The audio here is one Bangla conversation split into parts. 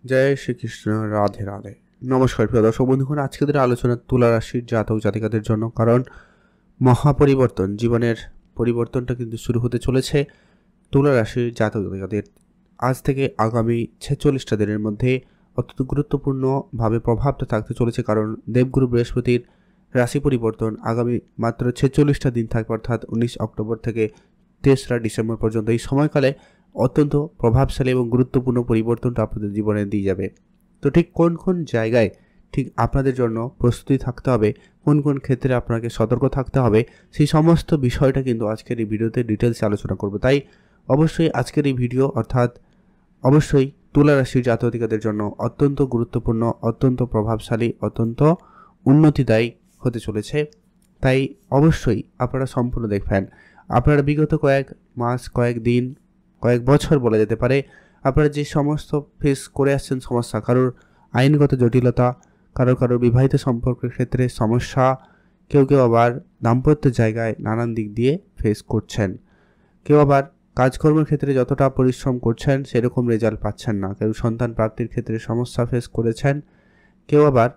জয় শ্রীকৃষ্ণ। রাধে রাধে। নমস্কার প্রিয় দর্শক বন্ধুগণ, আজকের আলোচনা তুলা রাশির জাতক জাতিকাদের জন্য। কারণ মহাপরিবর্তন, জীবনের পরিবর্তনটা কিন্তু শুরু হতে চলেছে তুলা রাশির জাতক জাতিকাদের। আজ থেকে আগামী 46টা দিনের মধ্যে অত্যন্ত গুরুত্বপূর্ণভাবে প্রভাবটা থাকতে চলেছে। কারণ দেবগুরু বৃহস্পতির রাশি পরিবর্তন আগামী মাত্র 46টা দিন থাকবে, অর্থাৎ 19 অক্টোবর থেকে 3রা ডিসেম্বর পর্যন্ত। এই সময়কালে অত্যন্ত প্রভাবশালী এবং গুরুত্বপূর্ণ পরিবর্তনটা আপনাদের জীবনে দিয়ে যাবে। তো ঠিক কোন কোন জায়গায় ঠিক আপনাদের জন্য প্রস্তুতি থাকতে হবে, কোন কোন ক্ষেত্রে আপনাকে সতর্ক থাকতে হবে, সেই সমস্ত বিষয়টা কিন্তু আজকের এই ভিডিওতে ডিটেলসে আলোচনা করব। তাই অবশ্যই আজকের এই ভিডিও অবশ্যই তুলা রাশির জাতক-জাতিকাদের জন্য অত্যন্ত গুরুত্বপূর্ণ, অত্যন্ত প্রভাবশালী, অত্যন্ত উন্নতিদায়ী হতে চলেছে। তাই অবশ্যই আপনারা সম্পূর্ণ দেখবেন। আপনারা বিগত কয়েক মাস, কয়েক দিন, কয়েক বছর বলা যেতে পারে, আপনারা যে সমস্ত ফেস করে আসছেন সমস্যা, কারোর আইনগত জটিলতা, কারোর বিবাহিত সম্পর্কের ক্ষেত্রে সমস্যা, কেউ আবার দাম্পত্য জায়গায় নানান দিক দিয়ে ফেস করছেন, কেউ আবার কাজকর্মের ক্ষেত্রে যতটা পরিশ্রম করছেন সেরকম রেজাল্ট পাচ্ছেন না, কেউ সন্তান প্রাপ্তির ক্ষেত্রে সমস্যা ফেস করেছেন, কেউ আবার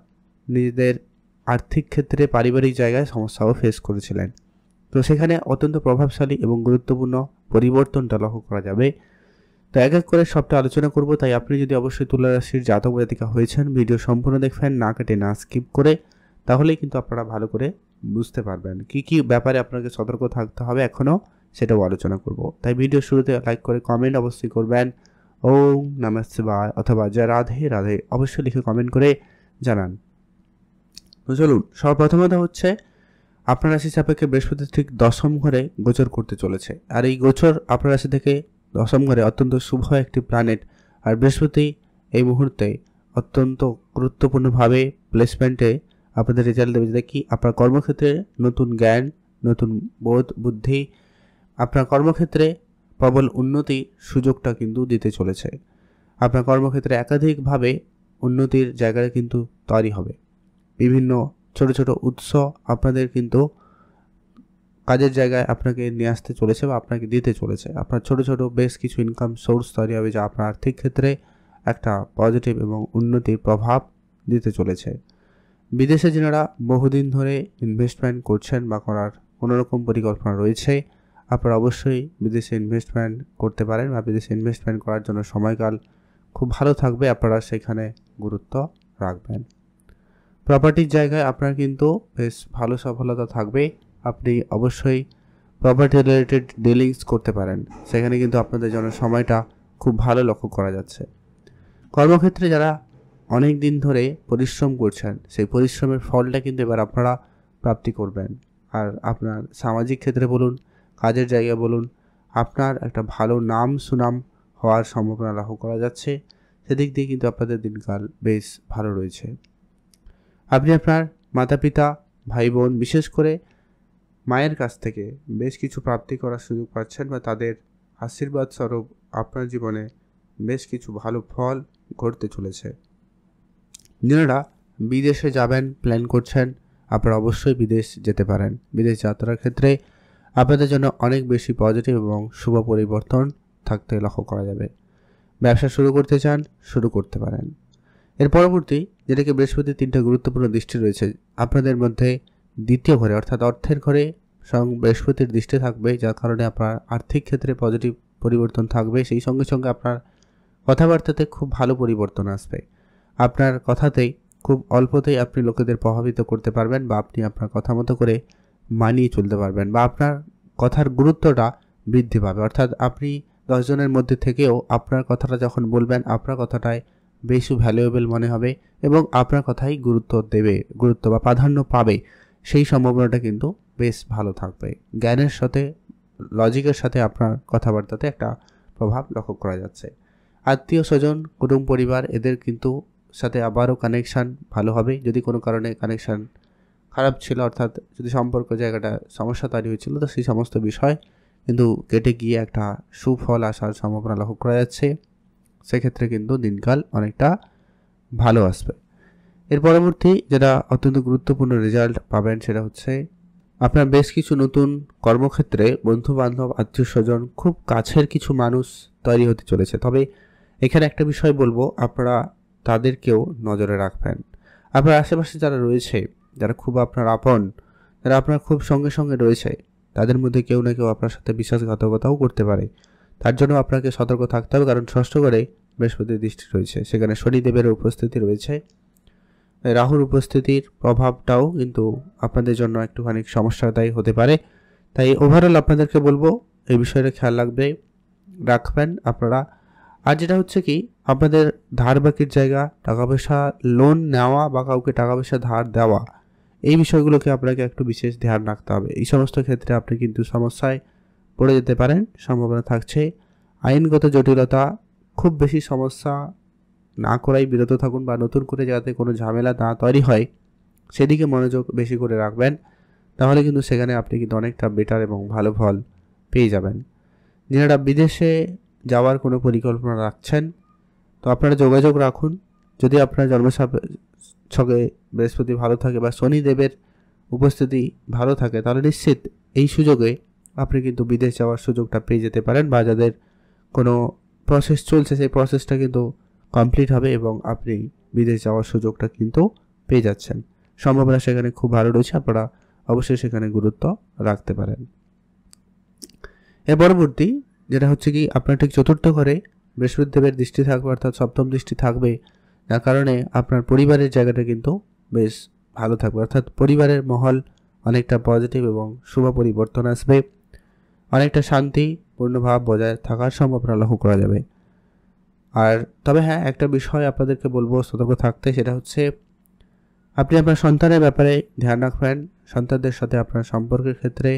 নিজেদের আর্থিক ক্ষেত্রে পারিবারিক জায়গায় সমস্যাও ফেস করেছিলেন। তো সেখানে অত্যন্ত প্রভাবশালী এবং গুরুত্বপূর্ণ পরিবর্তনটা লক্ষ্য করা যাবে। তো এক এক করে সবটা আলোচনা করব। তাই আপনি যদি অবশ্যই তুলা রাশির জাতক জাতিকা হয়েছেন, ভিডিও সম্পূর্ণ দেখবেন, না কেটে না স্কিপ করে, তাহলেই কিন্তু আপনারা ভালো করে বুঝতে পারবেন কি কি ব্যাপারে আপনাকে সতর্ক থাকতে হবে এখনও, সেটাও আলোচনা করব। তাই ভিডিও শুরুতে লাইক করে কমেন্ট অবশ্যই করবেন, ওম নমঃ শিবায় অথবা জয় রাধে রাধে অবশ্যই লিখে কমেন্ট করে জানান। তো চলুন, সর্বপ্রথমত হচ্ছে আপনার রাশি সাপেক্ষে বৃহস্পতি ঠিক 10ম ঘরে গোচর করতে চলেছে। আর এই গোচর আপনার রাশি থেকে 10ম ঘরে অত্যন্ত শুভ একটি প্ল্যানেট। আর বৃহস্পতি এই মুহূর্তে অত্যন্ত গুরুত্বপূর্ণভাবে প্লেসমেন্টে আপনাদের রেজাল্ট দেবে, যেটা কি আপনার কর্মক্ষেত্রে নতুন জ্ঞান, নতুন বোধ, বুদ্ধি, আপনার কর্মক্ষেত্রে প্রবল উন্নতি সুযোগটা কিন্তু দিতে চলেছে। আপনার কর্মক্ষেত্রে একাধিকভাবে উন্নতির জায়গায় কিন্তু তৈরি হবে। বিভিন্ন ছোট ছোট উৎস আপনাদের কিন্তু কাজের জায়গায় আপনাকে নিয়ে আসতে চলেছে বা আপনাকে দিতে চলেছে। আপনার ছোট ছোট বেশ কিছু ইনকাম সোর্স তৈরি হবে, যা আপনার আর্থিক ক্ষেত্রে একটা পজিটিভ এবং উন্নতির প্রভাব দিতে চলেছে। বিদেশে যারা বহুদিন ধরে ইনভেস্টমেন্ট করছেন বা করার কোনোরকম পরিকল্পনা রয়েছে, আপনারা অবশ্যই বিদেশে ইনভেস্টমেন্ট করতে পারেন বা বিদেশে ইনভেস্টমেন্ট করার জন্য সময়কাল খুব ভালো থাকবে, আপনারা সেখানে গুরুত্ব রাখবেন। প্রপার্টির জায়গায় আপনার কিন্তু বেশ ভালো সফলতা থাকবে। আপনি অবশ্যই প্রপার্টি রিলেটেড ডিলিংস করতে পারেন, সেখানে কিন্তু আপনাদের জন্য সময়টা খুব ভালো লক্ষ্য করা যাচ্ছে। কর্মক্ষেত্রে যারা অনেক দিন ধরে পরিশ্রম করছেন, সেই পরিশ্রমের ফলটা কিন্তু এবার আপনারা প্রাপ্তি করবেন। আর আপনার সামাজিক ক্ষেত্রে বলুন, কাজের জায়গায় বলুন, আপনার একটা ভালো নাম সুনাম হওয়ার সম্ভাবনা লক্ষ্য করা যাচ্ছে। সেদিক দিয়ে কিন্তু আপনাদের দিনকাল বেশ ভালো রয়েছে। আপনি আপনার মাতা পিতা, ভাই বোন, বিশেষ করে মায়ের কাছ থেকে বেশ কিছু প্রাপ্তি করার সুযোগ পাচ্ছেন বা তাদের আশীর্বাদ স্বরূপ আপনার জীবনে বেশ কিছু ভালো ফল ঘটতে চলেছে। যারা বিদেশে যাবেন প্ল্যান করছেন, আপনারা অবশ্যই বিদেশ যেতে পারেন। বিদেশ যাত্রার ক্ষেত্রে আপনাদের জন্য অনেক বেশি পজিটিভ এবং শুভ পরিবর্তন থাকতে লক্ষ্য করা যাবে। ব্যবসা শুরু করতে চান, শুরু করতে পারেন। এর পরবর্তী, যেটাকে বৃহস্পতির 3টা গুরুত্বপূর্ণ দৃষ্টি রয়েছে আপনাদের মধ্যে, দ্বিতীয় ঘরে অর্থাৎ অর্থের ঘরে স্বয়ং বৃহস্পতির দৃষ্টি থাকবে, যার কারণে আপনার আর্থিক ক্ষেত্রে পজিটিভ পরিবর্তন থাকবে। সেই সঙ্গে সঙ্গে আপনার কথাবার্তাতে খুব ভালো পরিবর্তন আসবে। আপনার কথাতেই খুব অল্পতেই আপনি লোকেদের প্রভাবিত করতে পারবেন বা আপনি আপনার কথা মতো করে মানিয়ে চলতে পারবেন বা আপনার কথার গুরুত্বটা বৃদ্ধি পাবে। অর্থাৎ আপনি 10 জনের মধ্যে থেকেও আপনার কথাটা যখন বলবেন, আপনার কথাটাই বেশি ভ্যালুয়েবল মনে হবে এবং আপনার কথাই গুরুত্ব বা প্রাধান্য পাবে। সেই সম্ভাবনাটা কিন্তু বেশ ভালো থাকবে। জ্ঞানের সাথে, লজিকের সাথে আপনার কথাবার্তাতে একটা প্রভাব লক্ষ্য করা যাচ্ছে। আত্মীয় স্বজন, কুটুম পরিবার, এদের কিন্তু সাথে আবারও কানেকশান ভালো হবে। যদি কোনো কারণে কানেকশান খারাপ ছিল, অর্থাৎ যদি সম্পর্ক জায়গাটা সমস্যা তৈরি হয়েছিল, তো সেই সমস্ত বিষয় কিন্তু কেটে গিয়ে একটা সুফল আসার সম্ভাবনা লক্ষ্য করা যাচ্ছে। সেক্ষেত্রে কিন্তু দিনকাল অনেকটা ভালো আসবে। এর পরবর্তী যেটা অত্যন্ত গুরুত্বপূর্ণ রেজাল্ট পাবেন, সেটা হচ্ছে আপনার বেশ কিছু নতুন কর্মক্ষেত্রে বন্ধু বান্ধব, আত্মীয় স্বজন, খুব কাছের কিছু মানুষ তৈরি হতে চলেছে। তবে এখানে একটা বিষয় বলবো, আপনারা তাদেরকেও নজরে রাখবেন। আপনার আশেপাশে যারা রয়েছে, যারা খুব আপনার আপন, যারা আপনার খুব সঙ্গে সঙ্গে রয়েছে, তাদের মধ্যে কেউ না কেউ আপনার সাথে বিশ্বাসঘাতকতাও করতে পারে। তার জন্য আপনাকে সতর্ক থাকতে হবে, কারণ ষষ্ঠ ঘরে বৃহস্পতির দৃষ্টি রয়েছে, সেখানে শনিদেবের উপস্থিতি রয়েছে। রাহুর উপস্থিতির প্রভাবটাও কিন্তু আপনাদের জন্য একটুখানি সমস্যাদায়ী হতে পারে। তাই ওভারঅল আপনাদেরকে বলবো এই বিষয়টা খেয়াল রাখবেন আপনারা। আর যেটা হচ্ছে কি, আপনাদের ধার বাকির জায়গা, টাকা পয়সা লোন নেওয়া বা কাউকে টাকা পয়সা ধার দেওয়া, এই বিষয়গুলোকে আপনাকে একটু বিশেষ ধ্যান রাখতে হবে। এই সমস্ত ক্ষেত্রে আপনি কিন্তু সমস্যায় পড়ে যেতে পারেন, সম্ভাবনা থাকছে। আইনগত জটিলতা, খুব বেশি সমস্যা না করাই বিরত থাকুন, বা নতুন করে যাতে কোনো ঝামেলা না তৈরি হয় সেদিকে মনোযোগ বেশি করে রাখবেন। তাহলে কিন্তু সেখানে আপনি কিন্তু অনেকটা বেটার এবং ভালো ফল পেয়ে যাবেন। যারা বিদেশে যাওয়ার কোনো পরিকল্পনা রাখছেন, তো আপনারা যোগাযোগ রাখুন। যদি আপনার ছকে বৃহস্পতি ভালো থাকে বা শনিদেবের উপস্থিতি ভালো থাকে, তাহলে নিশ্চিত এই সুযোগে আপনি কিন্তু বিদেশ যাওয়ার সুযোগটা পেয়ে যেতে পারেন, বা যাদের কোনো প্রসেস চলছে সেই প্রসেসটা কিন্তু কমপ্লিট হবে এবং আপনি বিদেশ যাওয়ার সুযোগটা কিন্তু পেয়ে যাচ্ছেন। সম্ভাবনা সেখানে খুব ভালো রয়েছে, আপনারা অবশ্যই সেখানে গুরুত্ব রাখতে পারেন। এর পরবর্তী যেটা হচ্ছে কি, আপনার ঠিক চতুর্থ ঘরে বৃহস্পতিদেবের দৃষ্টি থাকবে, অর্থাৎ সপ্তম দৃষ্টি থাকবে, যার কারণে আপনার পরিবারের জায়গাটা কিন্তু বেশ ভালো থাকবে, অর্থাৎ পরিবারের মহল অনেকটা পজিটিভ এবং শুভ পরিবর্তন আসবে। অনেকটা শান্তিপূর্ণ ভাব বজায় থাকার সম্ভাবনা লক্ষ্য করা যাবে। আর তবে হ্যাঁ, একটা বিষয় আপনাদেরকে বলবো সতর্ক থাকতে, সেটা হচ্ছে আপনি আপনার সন্তানের ব্যাপারে ধ্যান রাখবেন। সন্তানদের সাথে আপনার সম্পর্কের ক্ষেত্রে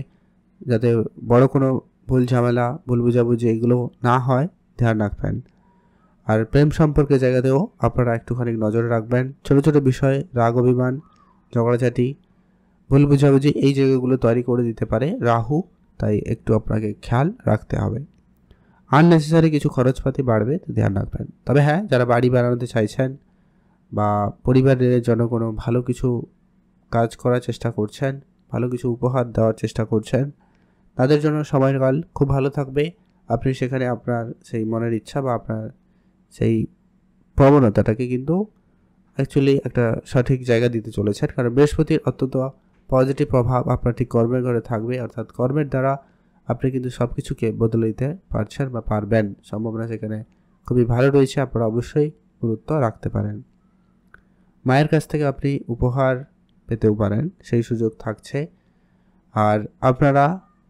যাতে বড় কোনো ভুল ঝামেলা, ভুল বুঝাবুঝি এগুলো না হয়, ধ্যান রাখবেন। আর প্রেম সম্পর্কের জায়গাতেও আপনারা একটুখানি নজরে রাখবেন। ছোটো ছোটো বিষয়ে রাগ অভিমান, ঝগড়াঝাটি, ভুল বুঝাবুঝি এই জায়গাগুলো তৈরি করে দিতে পারে রাহু, তাই একটু আপনাকে খেয়াল রাখতে হবে। আননেসেসারি কিছু খরচপাতি বাড়বে, ধ্যান রাখবেন। তবে হ্যাঁ, যারা বাড়ি বানাতে চাইছেন বা পরিবারের জন্য কোনো ভালো কিছু কাজ করার চেষ্টা করছেন, ভালো কিছু উপহার দেওয়ার চেষ্টা করছেন, তাদের জন্য সময়কাল খুব ভালো থাকবে। আপনি সেখানে আপনার সেই মনের ইচ্ছা বা আপনার সেই প্রবণতাটাকে কিন্তু অ্যাকচুয়ালি একটা সঠিক জায়গা দিতে চলেছেন, কারণ বৃহস্পতির অত্যন্ত পজিটিভ প্রভাব আপনার ঠিক কর্মের ঘরে থাকবে, অর্থাৎ কর্মের দ্বারা আপনি কিন্তু সব কিছুকে বদলে দিতে পারছেন বা পারবেন। সম্ভাবনা সেখানে খুবই ভালো রয়েছে, আপনারা অবশ্যই গুরুত্ব রাখতে পারেন। মায়ের কাছ থেকে আপনি উপহার পেতেও পারেন, সেই সুযোগ থাকছে। আর আপনারা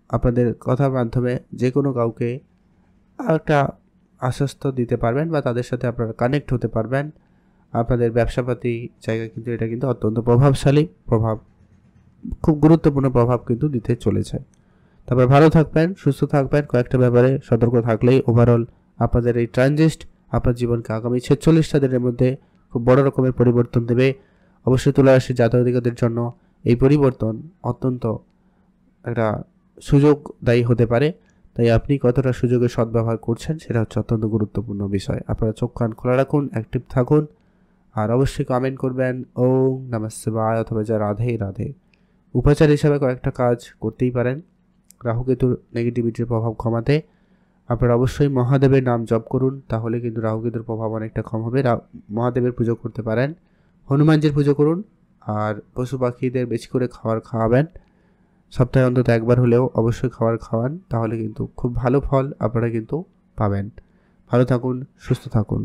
আপনাদের কথার মাধ্যমে যে কোনো কাউকে একটা আশ্বস্ত দিতে পারবেন বা তাদের সাথে আপনারা কানেক্ট হতে পারবেন। আপনাদের ব্যবসাপাতি জায়গা কিন্তু এটা কিন্তু অত্যন্ত প্রভাবশালী প্রভাব, খুব গুরুত্বপূর্ণ প্রভাব কিন্তু দিতে চলেছে। তারপরে ভালো থাকবেন, সুস্থ থাকবেন। কয়েকটা ব্যাপারে সতর্ক থাকলেই ওভারঅল আপনাদের এই ট্রানজিস্ট আপনার জীবনকে আগামী 46টা দিনের মধ্যে খুব বড় রকমের পরিবর্তন দেবে। অবশ্যই তুলা রাশির জাতকদের জন্য এই পরিবর্তন অত্যন্ত একটা সুযোগদায়ী হতে পারে, তাই আপনি কতটা সুযোগের সদ্ব্যবহার করছেন সেটা হচ্ছে অত্যন্ত গুরুত্বপূর্ণ বিষয়। আপনারা চোখ কান খোলা রাখুন, অ্যাক্টিভ থাকুন, আর অবশ্যই কমেন্ট করবেন ওম নমঃ শিবায় অথবা যা রাধে রাধে। উপাচার হিসাবে কয়েকটা কাজ করতেই পারেন রাহুকেতুর নেগেটিভিটির প্রভাব কমাতে। আপনারা অবশ্যই মহাদেবের নাম জপ করুন, তাহলে কিন্তু রাহুকেতুর প্রভাব অনেকটা কম হবে। মহাদেবের পুজো করতে পারেন, হনুমানজির পুজো করুন, আর পশু পাখিদের বেশি করে খাবার খাওয়াবেন। সপ্তাহে অন্তত একবার হলেও অবশ্যই খাবার খাওয়ান, তাহলে কিন্তু খুব ভালো ফল আপনারা কিন্তু পাবেন। ভালো থাকুন, সুস্থ থাকুন।